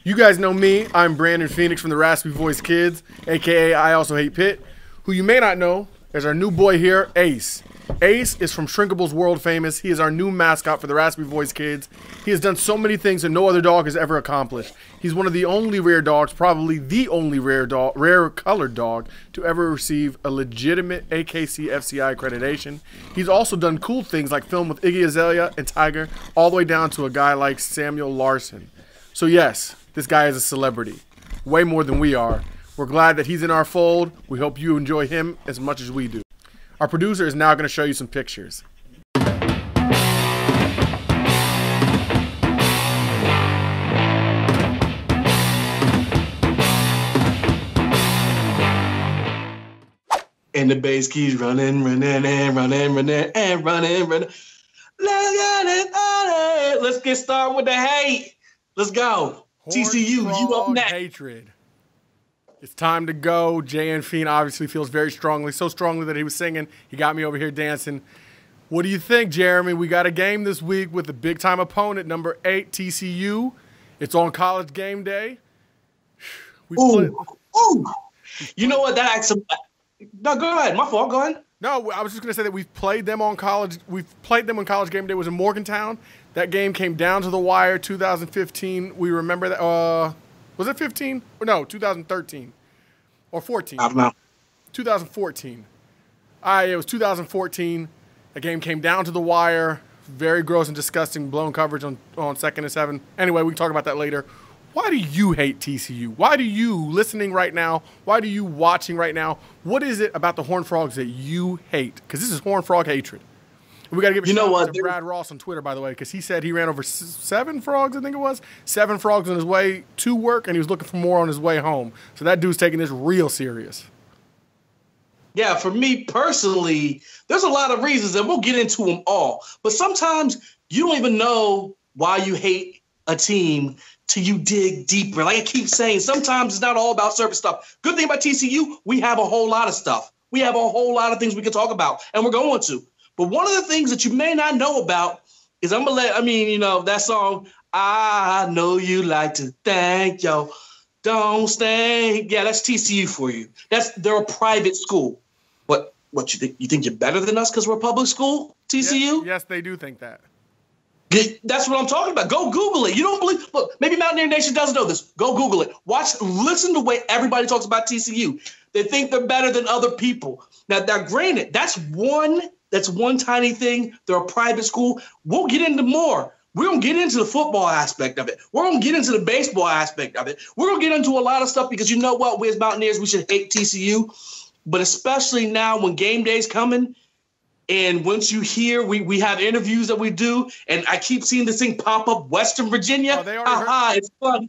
You guys know me. I'm Brandon Phoenix from the Raspy Voice Kids, a.k.a. I Also Hate Pitt, who you may not know is our new boy here, Ace. Ace is from Shrinkables World Famous. He is our new mascot for the Raspy Voice Kids. He has done so many things that no other dog has ever accomplished. He's one of the only rare dogs, probably the only rare colored dog to ever receive a legitimate AKC FCI accreditation. He's also done cool things like film with Iggy Azalea and Tiger, all the way down to a guy like Samuel Larson. So yes, this guy is a celebrity, way more than we are. We're glad that he's in our fold. We hope you enjoy him as much as we do. Our producer is now going to show you some pictures. And the bass keeps running, running, and running, running, and running, running. Let's get started with the hate. Let's go. TCU, you up next. Hatred. It's time to go. JN Fiend obviously feels very strongly, so strongly that he was singing. He got me over here dancing. What do you think, Jeremy? We got a game this week with a big-time opponent, number 8, TCU. It's on College Game Day. Ooh. You know what? That actually. No, go ahead. My fault. Go ahead. No, I was just going to say that we've played them on College. We've played them on College Game Day. It was in Morgantown. That game came down to the wire. 2015. We remember that. Was it 15? Or no, 2013 or 14. I don't know. 2014. It was 2014. The game came down to the wire. Very gross and disgusting blown coverage on 2nd and 7. Anyway, we can talk about that later. Why do you hate TCU? Why do you, listening right now, why do you watching right now, what is it about the Horned Frogs that you hate? Because this is Horned Frog hatred. And we got to give a shout out to Brad Ross on Twitter, by the way, because he said he ran over 7 frogs, I think it was. 7 frogs on his way to work, and he was looking for more on his way home. So that dude's taking this real serious. Yeah, for me personally, there's a lot of reasons, and we'll get into them all. But sometimes you don't even know why you hate a team till you dig deeper. Like I keep saying, sometimes it's not all about surface stuff. Good thing about TCU, we have a whole lot of stuff. We have a whole lot of things we can talk about, and we're going to. But one of the things that you may not know about is that song, I know you like to thank yo, don't stink. Yeah, that's TCU for you. They're a private school. What you think? You think you're better than us because we're a public school, TCU? Yes, they do think that. That's what I'm talking about. Go Google it. You don't believe? Look, maybe Mountaineer Nation doesn't know this. Go Google it. Listen to the way everybody talks about TCU. They think they're better than other people. Now, granted, that's one tiny thing. They're a private school. We'll get into more. We're going to get into the football aspect of it. We're going to get into the baseball aspect of it. We're going to get into a lot of stuff because you know what? We as Mountaineers, we should hate TCU. But especially now when game day's coming, and once you hear, we have interviews that we do, and I keep seeing this thing pop up, Western Virginia. Oh, it's fun.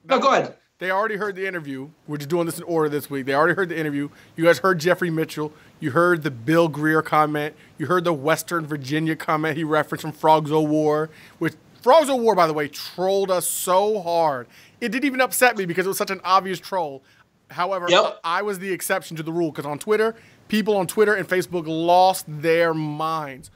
No, go ahead. They already heard the interview. We're just doing this in order this week. They already heard the interview. You guys heard Jeffrey Mitchell. You heard the Bill Greer comment. You heard the Western Virginia comment he referenced from Frogs O' War, which Frogs O' War, by the way, trolled us so hard. It didn't even upset me because it was such an obvious troll. However, I was the exception to the rule because on Twitter, people on Twitter and Facebook lost their minds.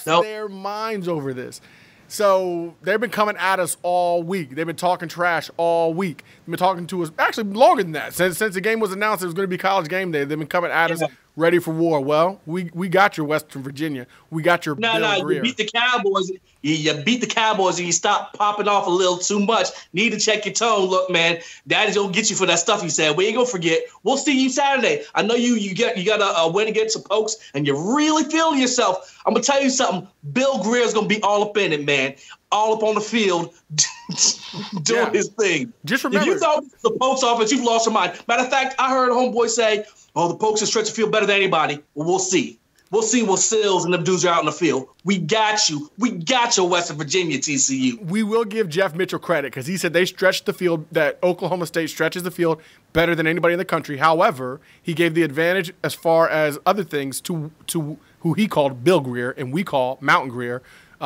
Their minds over this. So they've been coming at us all week. They've been talking trash all week. They've been talking to us actually longer than that. Since the game was announced it was going to be College Game Day, they've been coming at us ready for war. Well, we got your Western Virginia. We got your Bill Greer. You beat the Cowboys. You beat the Cowboys and you stop popping off a little too much. Need to check your tone. Look, man, Daddy's going to get you for that stuff you said. We ain't going to forget. We'll see you Saturday. I know you got a win against the Pokes and you're really feeling yourself. I'm going to tell you something. Bill Greer's going to be all up in it, man. All up on the field doing his thing. Just remember. If you thought the Pokes offense, you've lost your mind. Matter of fact, I heard a homeboy say, the Pokes are stretching the field better than anybody. Well, we'll see. We'll see what Sills and them dudes are out in the field. We got you. We got your Western Virginia, TCU. We will give Jeff Mitchell credit because he said they stretched the field, that Oklahoma State stretches the field better than anybody in the country. However, he gave the advantage as far as other things to who he called Bill Greer and we call Mountain Greer.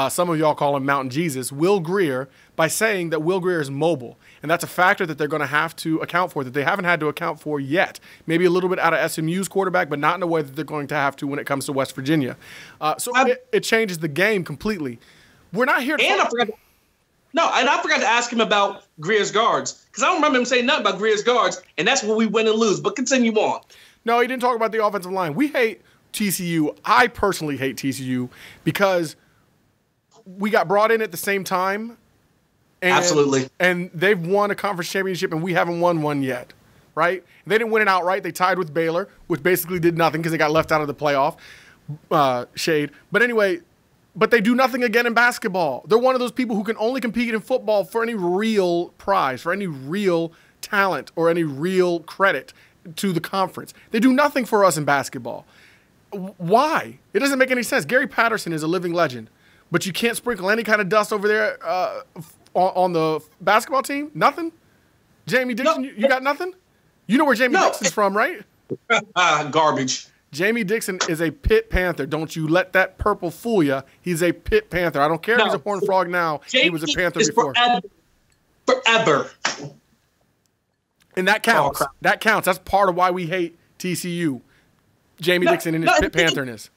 Some of y'all call him Mountain Jesus, Will Greer, by saying that Will Greer is mobile. And that's a factor that they're going to have to account for that they haven't had to account for yet. Maybe a little bit out of SMU's quarterback, but not in a way that they're going to have to when it comes to West Virginia. So it changes the game completely. We're not here to No, and I forgot to ask him about Greer's guards because I don't remember him saying nothing about Greer's guards, and that's where we win and lose. But continue on. No, he didn't talk about the offensive line. We hate TCU. I personally hate TCU because we got brought in at the same time. Absolutely. And they've won a conference championship, and we haven't won one yet, right? They didn't win it outright. They tied with Baylor, which basically did nothing because they got left out of the playoff. Shade. But anyway, but they do nothing again in basketball. They're one of those people who can only compete in football for any real prize, for any real talent, or any real credit to the conference. They do nothing for us in basketball. Why? It doesn't make any sense. Gary Patterson is a living legend, but you can't sprinkle any kind of dust over there on the basketball team? Nothing? Jamie Dixon, you got nothing? You know where Jamie Dixon's from, right? Garbage. Jamie Dixon is a Pitt Panther. Don't you let that purple fool you. He's a Pitt Panther. I don't care if he's a Horned Frog now. He was a Panther before. Forever. And that counts. That counts. That's part of why we hate TCU. Jamie Dixon and his Pitt Pantherness.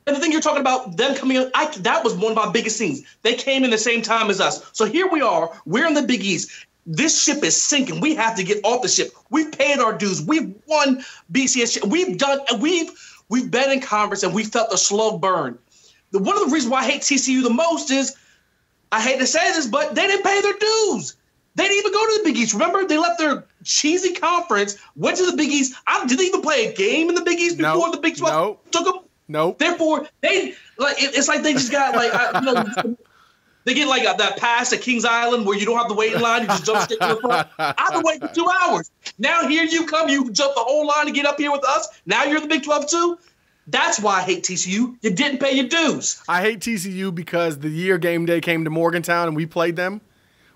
And the thing you're talking about, them coming in, that was one of my biggest scenes. They came in the same time as us. So here we are. We're in the Big East. This ship is sinking. We have to get off the ship. We've paid our dues. We've won BCS. We've been in conference and we felt the slow burn. One of the reasons why I hate TCU the most is, I hate to say this, but they didn't pay their dues. They didn't even go to the Big East. Remember, they left their cheesy conference, went to the Big East. Did they even play a game in the Big East before the Big 12 took them? No. Therefore, it's like they just got they get like that pass at Kings Island where you don't have to wait in line. You just jump straight to the front. I've been waiting for 2 hours. Now here you come. You jump the whole line to get up here with us. Now you're in the Big 12 too. That's why I hate TCU. You didn't pay your dues. I hate TCU because the year game day came to Morgantown and we played them.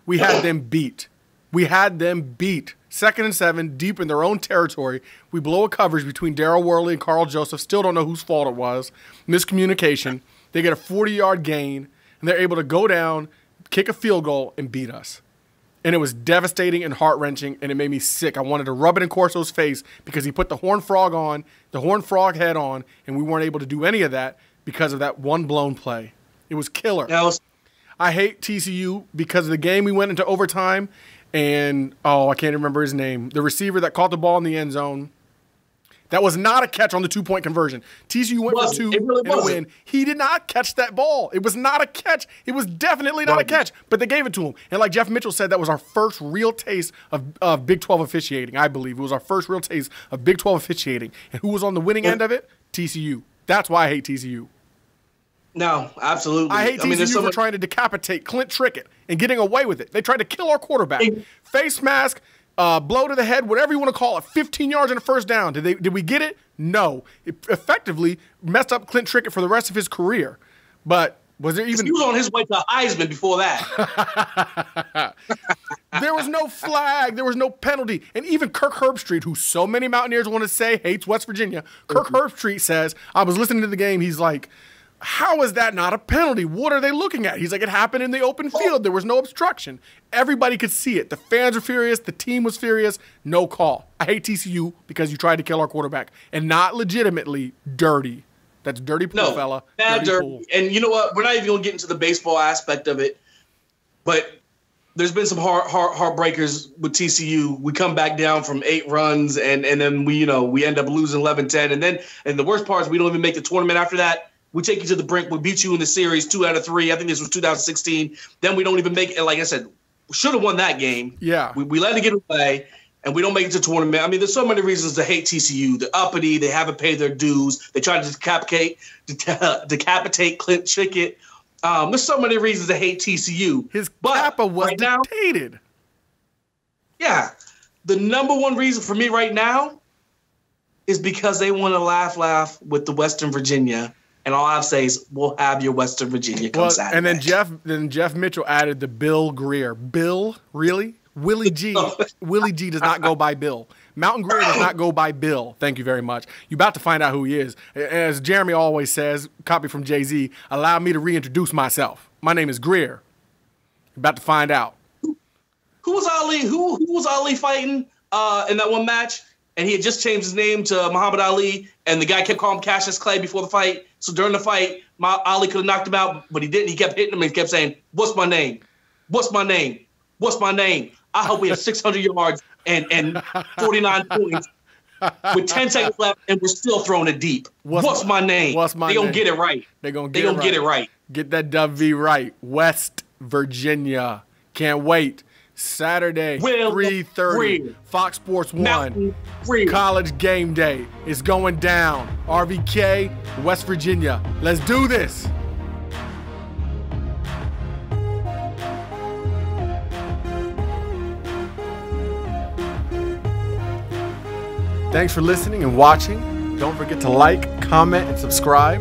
We had them beat. We had them beat. 2nd and 7, deep in their own territory. We blow a coverage between Darryl Worley and Carl Joseph. Still don't know whose fault it was. Miscommunication. They get a 40-yard gain, and they're able to go down, kick a field goal, and beat us. And it was devastating and heart-wrenching, and it made me sick. I wanted to rub it in Corso's face because he put the Horned Frog on, the Horned Frog head on, and we weren't able to do any of that because of that one blown play. It was killer. I hate TCU because of the game we went into overtime, and, I can't remember his name. The receiver that caught the ball in the end zone. That was not a catch on the 2-point conversion. TCU went for 2 in a win. He did not catch that ball. It was not a catch. It was definitely not a catch, but they gave it to him. And like Jeff Mitchell said, that was our first real taste of Big 12 officiating, I believe. It was our first real taste of Big 12 officiating. And who was on the winning end of it? TCU. That's why I hate TCU. No, absolutely. I hate TCU for trying to decapitate Clint Trickett and getting away with it. They tried to kill our quarterback. Face mask, blow to the head, whatever you want to call it, 15 yards and a first down. Did we get it? No. It effectively messed up Clint Trickett for the rest of his career. But was there even... He was on his way to Heisman before that. There was no flag. There was no penalty. And even Kirk Herbstreit, who so many Mountaineers want to say hates West Virginia, Kirk Herbstreit says, I was listening to the game, he's like, how is that not a penalty? What are they looking at? He's like, it happened in the open field. There was no obstruction. Everybody could see it. The fans were furious. The team was furious. No call. I hate TCU because you tried to kill our quarterback. And not legitimately dirty. That's dirty pool, fella. Bad dirty. Pool. And you know what? We're not even going to get into the baseball aspect of it. But there's been some heartbreakers with TCU. We come back down from 8 runs, and then we end up losing 11-10. And the worst part is we don't even make the tournament after that. We take you to the brink. We beat you in the series 2 out of 3. I think this was 2016. Then we don't even make it. Like I said, we should have won that game. Yeah. We let it get away, and we don't make it to the tournament. I mean, there's so many reasons to hate TCU. They're uppity. They haven't paid their dues. They tried to decapitate Clint Trickett. There's so many reasons to hate TCU. His kappa was dictated. Yeah. The number one reason for me right now is because they want to laugh with the Western Virginia. And all I have to say is, we'll have your Western Virginia come Saturday. And then Jeff Mitchell added the Bill Greer. Bill? Really? Willie G. Willie G does not go by Bill. Mountain Greer does not go by Bill. Thank you very much. You're about to find out who he is. As Jeremy always says, copy from Jay-Z, allow me to reintroduce myself. My name is Greer. You're about to find out. Who was Ali? Who was Ali fighting in that one match? And he had just changed his name to Muhammad Ali, and the guy kept calling him Cassius Clay before the fight. So during the fight, Ali could have knocked him out, but he didn't. He kept hitting him and he kept saying, "What's my name?" What's my name? What's my name? I hope we have 600 yards and 49 points with 10 seconds left, and we're still throwing it deep. What's my name? What's my name? name? They're going to get it right. They're going to get it right. Get that W right. West Virginia. Can't wait. Saturday, 3:30, Fox Sports 1, College Game Day. It's going down. RVK, West Virginia. Let's do this. Thanks for listening and watching. Don't forget to like, comment, and subscribe.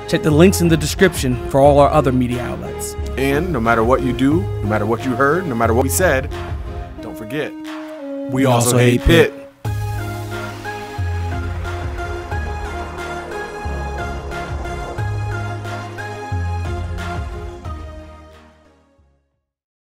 Check the links in the description for all our other media outlets. And no matter what you do, no matter what you heard, no matter what we said, don't forget, we also hate Pitt.